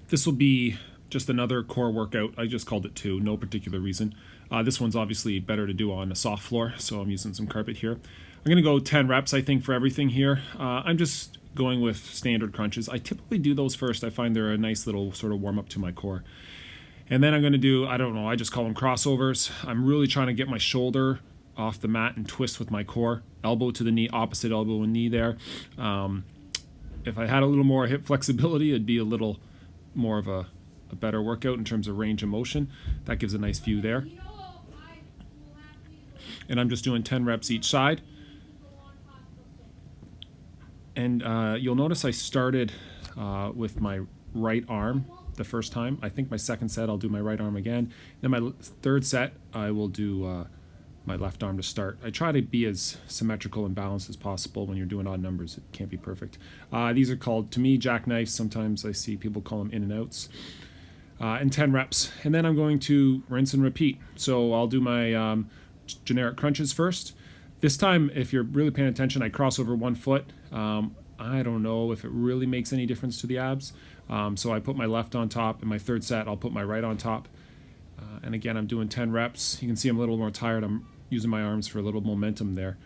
This will be just another core workout. I just called it 2, no particular reason. This one's obviously better to do on a soft floor, so I'm using some carpet here. I'm going to go 10 reps, I think, for everything here. I'm just going with standard crunches. I typically do those first. I find they're a nice little sort of warm up to my core. And then I'm going to do, I don't know, I just call them crossovers. I'm really trying to get my shoulder off the mat and twist with my core. Elbow to the knee, opposite elbow and knee there. If I had a little more hip flexibility, it'd be a little more of a better workout in terms of range of motion. That gives a nice view there. And I'm just doing 10 reps each side. And you'll notice I started with my right arm the first time. I think my second set I'll do my right arm again. Then my third set I will do my left arm to start. I try to be as symmetrical and balanced as possible when you're doing odd numbers. It can't be perfect. These are called, to me, jackknives. Sometimes I see people call them in and outs. And 10 reps. And then I'm going to rinse and repeat. So I'll do my generic crunches first. This time, if you're really paying attention, I cross over one foot. I don't know if it really makes any difference to the abs. So I put my left on top. In my third set, I'll put my right on top. And again, I'm doing 10 reps. You can see I'm a little more tired. I'm using my arms for a little momentum there.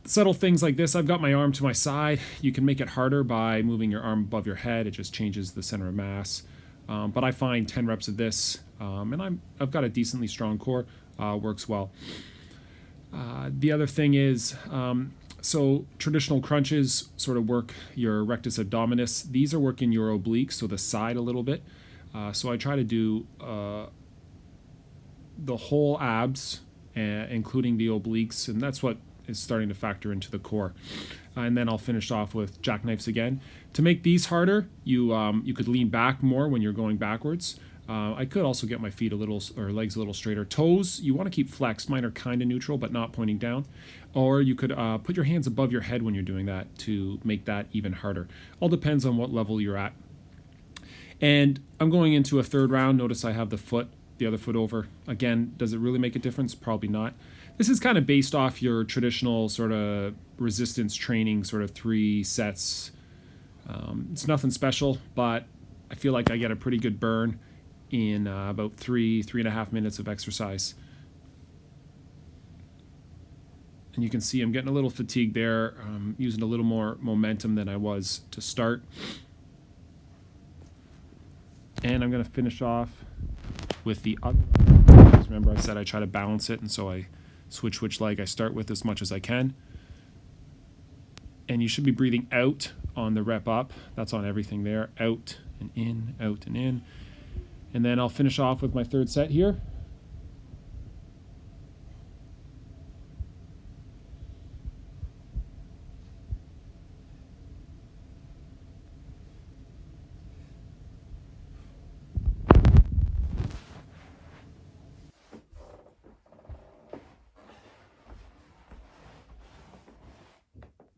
Subtle things like this, I've got my arm to my side. You can make it harder by moving your arm above your head. It just changes the center of mass. But I find 10 reps of this, and I've got a decently strong core, works well. The other thing is, so traditional crunches sort of work your rectus abdominis. These are working your obliques, so the side a little bit. So I try to do the whole abs, including the obliques, and that's what is starting to factor into the core. And then I'll finish off with jackknives again. To make these harder, you could lean back more when you're going backwards. I could also get my feet a little, or legs a little straighter. Toes, you want to keep flexed. Mine are kind of neutral, but not pointing down. Or you could put your hands above your head when you're doing that to make that even harder. All depends on what level you're at. And I'm going into a third round. Notice I have the other foot over. Again, does it really make a difference? Probably not. This is kind of based off your traditional sort of resistance training, sort of 3 sets. It's nothing special, but I feel like I get a pretty good burn in about 3.5 minutes of exercise. And you can see I'm getting a little fatigued there, using a little more momentum than I was to start. And I'm going to finish off with the other. Remember, I said I try to balance it, and so I switch which leg I start with as much as I can. And you should be breathing out on the rep up. That's on everything there. Out and in, out and in. And then I'll finish off with my third set here.